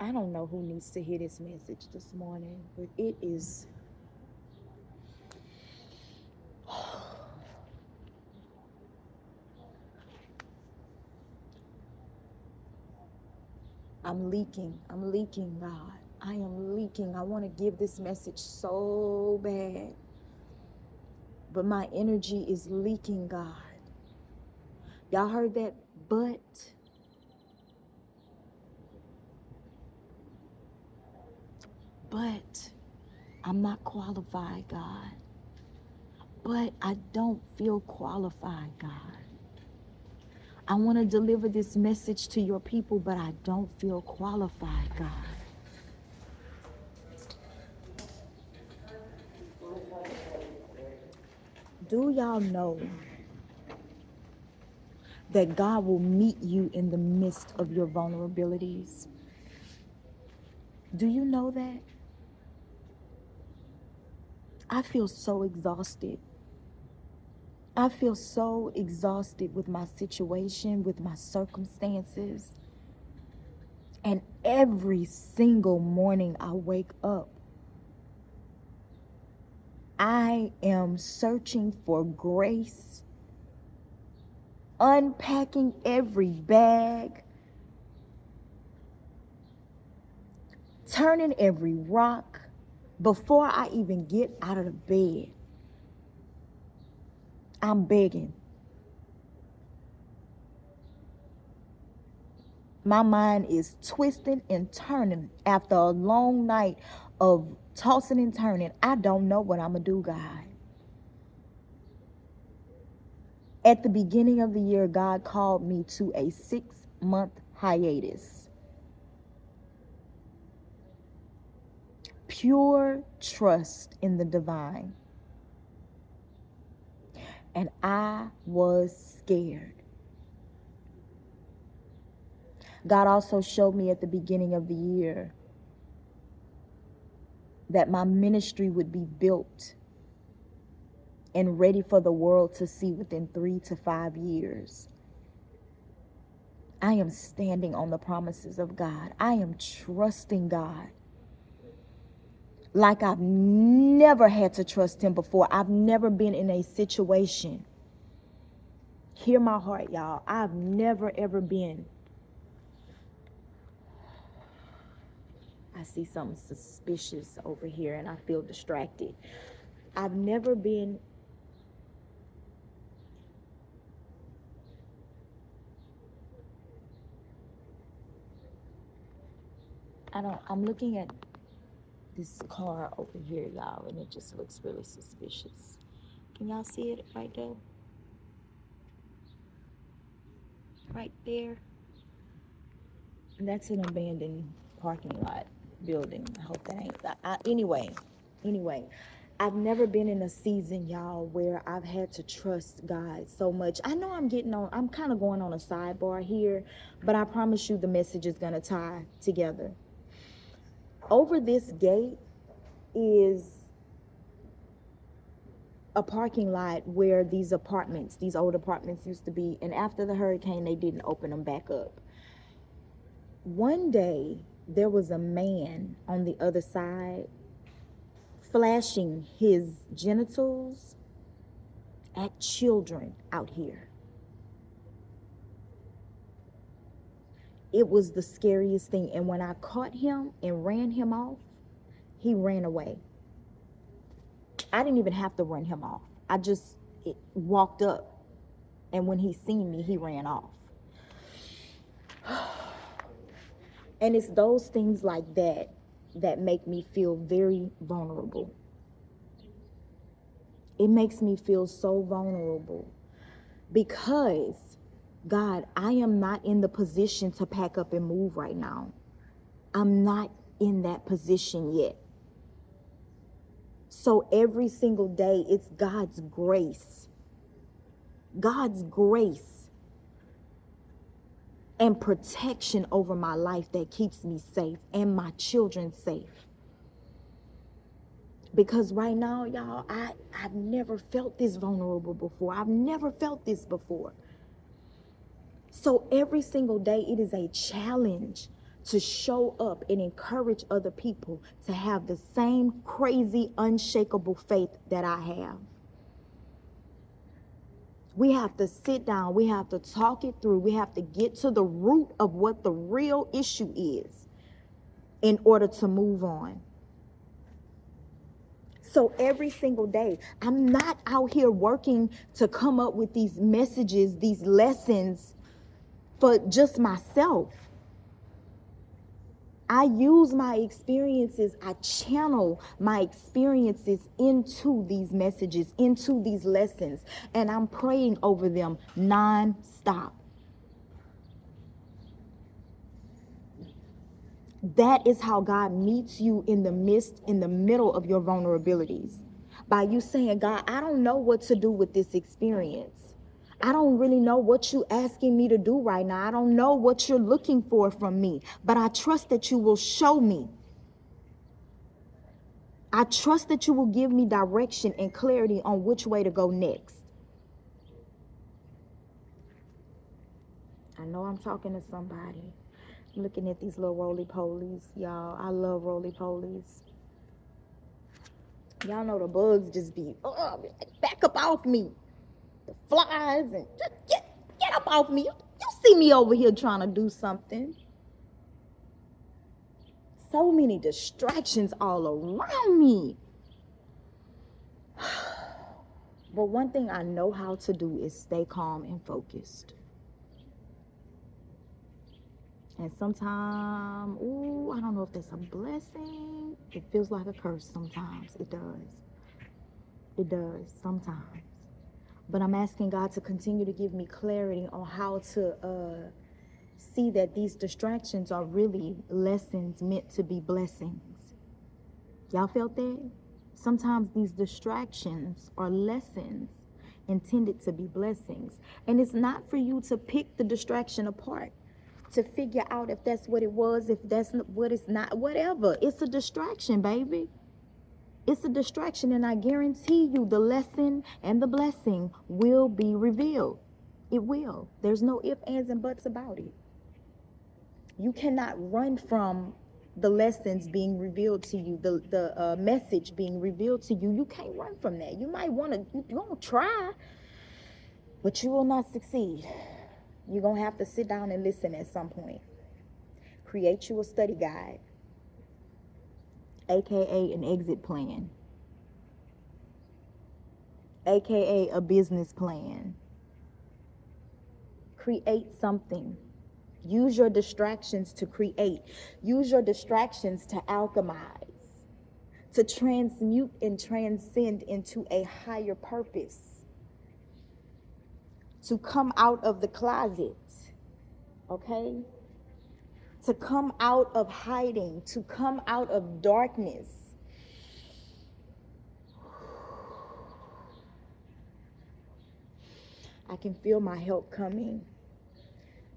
I don't know who needs to hear this message this morning, but it is. I'm leaking. I'm leaking, God. I am leaking. I want to give this message so bad, but my energy is leaking, God. Y'all heard that? But I'm not qualified, God. But I don't feel qualified, God. I want to deliver this message to your people, but I don't feel qualified, God. Do y'all know that God will meet you in the midst of your vulnerabilities? Do you know that? I feel so exhausted. I feel so exhausted with my situation, with my circumstances. And every single morning I wake up, I am searching for grace, unpacking every bag, turning every rock before I even get out of the bed. I'm begging. My mind is twisting and turning after a long night of tossing and turning. I don't know what I'm going to do, God. At the beginning of the year, God called me to a 6-month hiatus. Pure trust in the divine. And I was scared. God also showed me at the beginning of the year that my ministry would be built and ready for the world to see within 3 to 5 years. I am standing on the promises of God. I am trusting God like I've never had to trust him before. I've never been in a situation. Hear my heart, y'all. I've never, ever been. I see something suspicious over here and I feel distracted. I've never been I'm looking at this car over here, y'all, and it just looks really suspicious. Can y'all see it right there? Right there. And that's an abandoned parking lot building. I hope that ain't. Anyway, I've never been in a season, y'all, where I've had to trust God so much. I know I'm kind of going on a sidebar here, but I promise you the message is going to tie together. Over this gate is a parking lot where these old apartments used to be, and after the hurricane, they didn't open them back up. One day, there was a man on the other side flashing his genitals at children out here. It was the scariest thing, and when I caught him and ran him off, he ran away. I didn't even have to run him off. I just walked up, and when he seen me, he ran off. And it's those things like that that make me feel very vulnerable. It makes me feel so vulnerable because, God, I am not in the position to pack up and move right now. I'm not in that position yet. So every single day, it's God's grace. God's grace and protection over my life that keeps me safe and my children safe. Because right now, y'all, I've never felt this vulnerable before. I've never felt this before. So every single day, it is a challenge to show up and encourage other people to have the same crazy, unshakable faith that I have. We have to sit down. We have to talk it through. We have to get to the root of what the real issue is in order to move on. So every single day, I'm not out here working to come up with these messages, these lessons for just myself. I use my experiences, I channel my experiences into these messages, into these lessons, and I'm praying over them non-stop. That is how God meets you in the middle of your vulnerabilities. By you saying, God, I don't know what to do with this experience. I don't really know what you're asking me to do right now. I don't know what you're looking for from me, but I trust that you will show me. I trust that you will give me direction and clarity on which way to go next. I know I'm talking to somebody. I'm looking at these little roly-polies, y'all. I love roly-polies. Y'all know the bugs just be, back up off me. The flies and just get up off me. You see me over here trying to do something. So many distractions all around me. But one thing I know how to do is stay calm and focused. And sometimes, I don't know if that's a blessing. It feels like a curse sometimes. It does. It does sometimes. But I'm asking God to continue to give me clarity on how to see that these distractions are really lessons meant to be blessings. Y'all felt that? Sometimes these distractions are lessons intended to be blessings. And it's not for you to pick the distraction apart, to figure out if that's what it was, if that's what it's not, whatever. It's a distraction, baby. It's a distraction, and I guarantee you the lesson and the blessing will be revealed. It will. There's no ifs, ands, and buts about it. You cannot run from the lessons being revealed to you, the message being revealed to you. You can't run from that. You might want to, you won't try, but you will not succeed. You're going to have to sit down and listen at some point. Create you a study guide, aka an exit plan, aka a business plan. Create something. Use your distractions to create. Use your distractions to alchemize, to transmute and transcend into a higher purpose, to come out of the closet, okay? To come out of hiding, to come out of darkness. I can feel my help coming.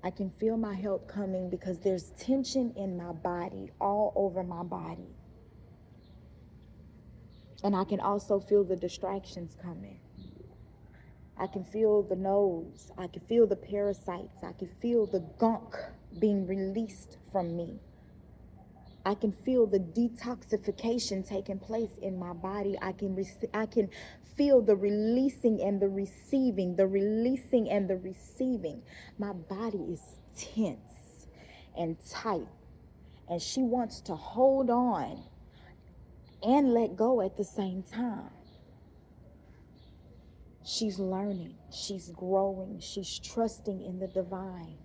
I can feel my help coming because there's tension in my body, all over my body. And I can also feel the distractions coming. I can feel the nose. I can feel the parasites. I can feel the gunk being released from me. I can feel the detoxification taking place in my body. I can feel the releasing and the receiving, the releasing and the receiving. My body is tense and tight, and she wants to hold on and let go at the same time. She's learning, she's growing, she's trusting in the divine.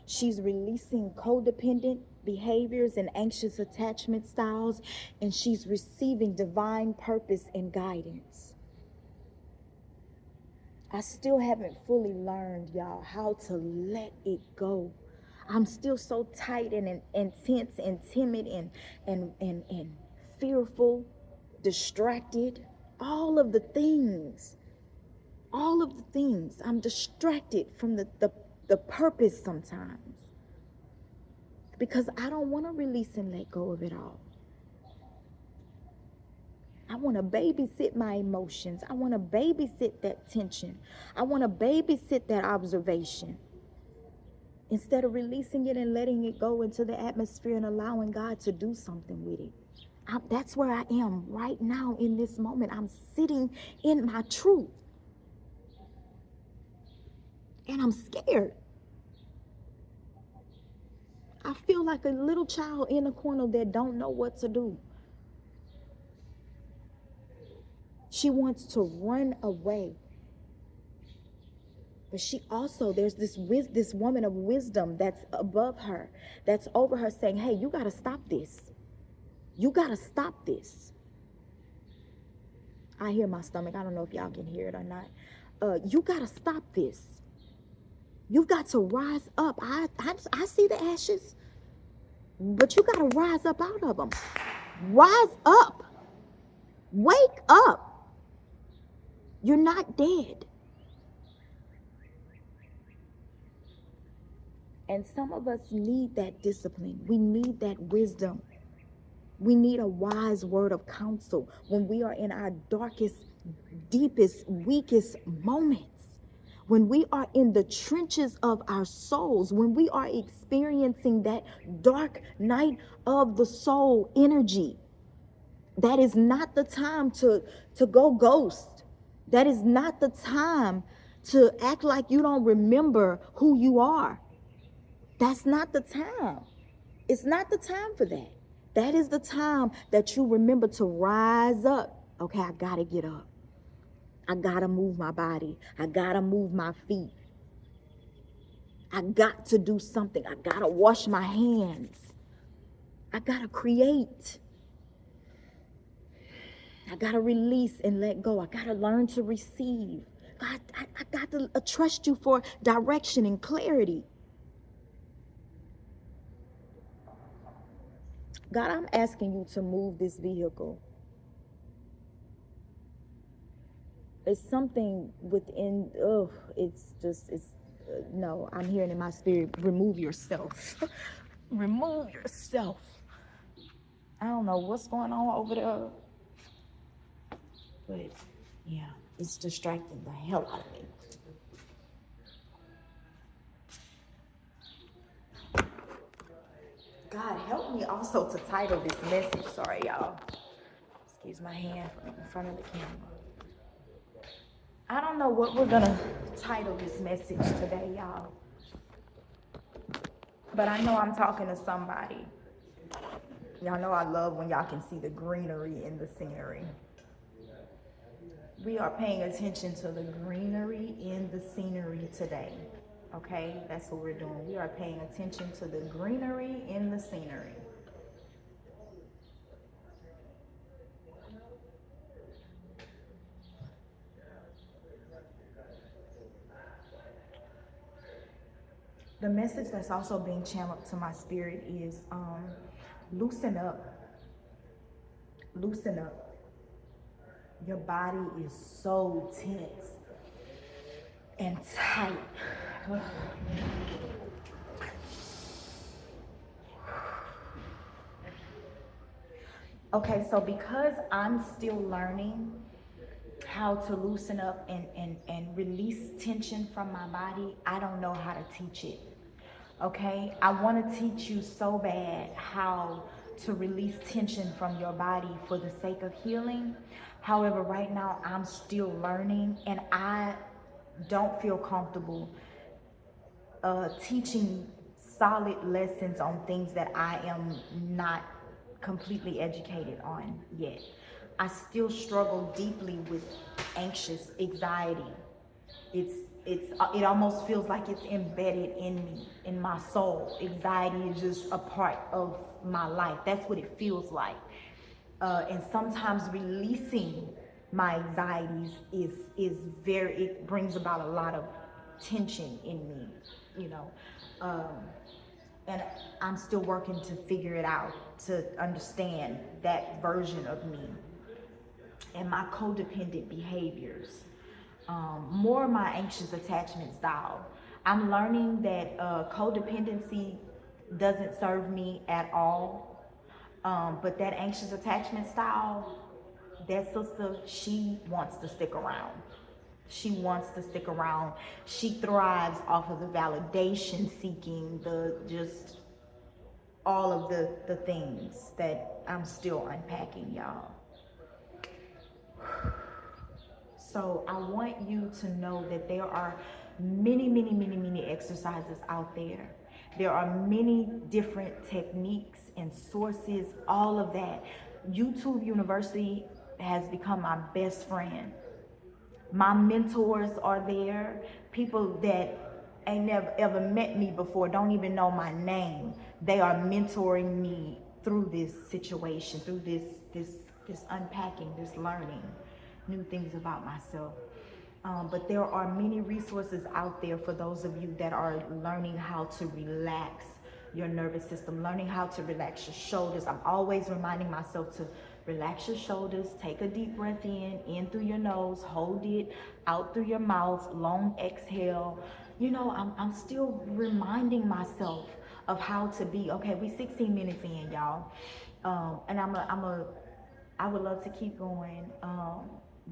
She's releasing codependent behaviors and anxious attachment styles, and she's receiving divine purpose and guidance. I still haven't fully learned, y'all, how to let it go. I'm still so tight and intense and timid and fearful, distracted, all of the things. I'm distracted from the purpose sometimes because I don't want to release and let go of it all. I want to babysit my emotions. I want to babysit that tension. I want to babysit that observation instead of releasing it and letting it go into the atmosphere and allowing God to do something with it. That's where I am right now in this moment. I'm sitting in my truth. And I'm scared. I feel like a little child in a corner that don't know what to do. She wants to run away. But she also, there's this woman of wisdom that's above her, that's over her saying, hey, you got to stop this. You got to stop this. I hear my stomach. I don't know if y'all can hear it or not. You got to stop this. You've got to rise up. I see the ashes, but you got to rise up out of them. Rise up. Wake up. You're not dead. And some of us need that discipline. We need that wisdom. We need a wise word of counsel when we are in our darkest, deepest, weakest moments. When we are in the trenches of our souls, when we are experiencing that dark night of the soul energy. That is not the time to go ghost. That is not the time to act like you don't remember who you are. That's not the time. It's not the time for that. That is the time that you remember to rise up. Okay, I gotta get up. I gotta move my body. I gotta move my feet. I got to do something. I gotta wash my hands. I gotta create. I got to release and let go. I got to learn to receive. God, I got to trust you for direction and clarity. God, I'm asking you to move this vehicle. It's something within, no, I'm hearing in my spirit, remove yourself. Remove yourself. I don't know what's going on over there. But yeah, it's distracting the hell out of me. God, help me also to title this message. Sorry, y'all. Excuse my hand in front of the camera. I don't know what we're going to title this message today, y'all. But I know I'm talking to somebody. Y'all know I love when y'all can see the greenery in the scenery. We are paying attention to the greenery in the scenery today. Okay, that's what we're doing. We are paying attention to the greenery in the scenery. The message that's also being channeled to my spirit is loosen up. Loosen up. Your body is so tense and tight. Okay, so because I'm still learning how to loosen up and release tension from my body, I don't know how to teach it. Okay, I want to teach you so bad how to release tension from your body for the sake of healing. However, right now I'm still learning and I don't feel comfortable teaching solid lessons on things that I am not completely educated on yet. I still struggle deeply with anxious anxiety. It almost feels like it's embedded in me, in my soul. Anxiety is just a part of my life. That's what it feels like. And sometimes releasing my anxieties it brings about a lot of tension in me, you know. And I'm still working to figure it out, to understand that version of me and my codependent behaviors. More my anxious attachment style. I'm learning that codependency doesn't serve me at all. But that anxious attachment style, that sister, she wants to stick around. She wants to stick around. She thrives off of the validation seeking, the just all of the things that I'm still unpacking, y'all. So I want you to know that there are many exercises out there. There are many different techniques and sources, all of that. YouTube University has become my best friend. My mentors are there. People that ain't never ever met me before, don't even know my name. They are mentoring me through this situation, through this unpacking, this learning new things about myself. But there are many resources out there for those of you that are learning how to relax your nervous system, learning how to relax your shoulders. I'm always reminding myself to relax your shoulders, take a deep breath in through your nose, hold it out through your mouth, long exhale. You know, I'm still reminding myself of how to be. Okay, we 16 minutes in, y'all. And I would love to keep going.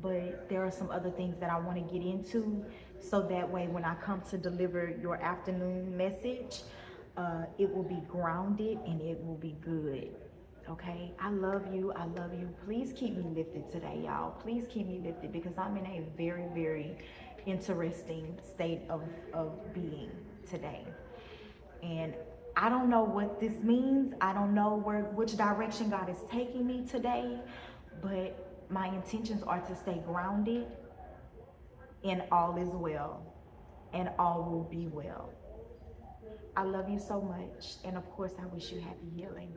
But there are some other things that I want to get into, so that way when I come to deliver your afternoon message, it will be grounded and it will be good. Okay, I love you. I love you. Please keep me lifted today, y'all. Please keep me lifted, because I'm in a very interesting state of being today. And I don't know what this means. I don't know which direction God is taking me today, but my intentions are to stay grounded, and all is well, and all will be well. I love you so much, and of course I wish you happy healing.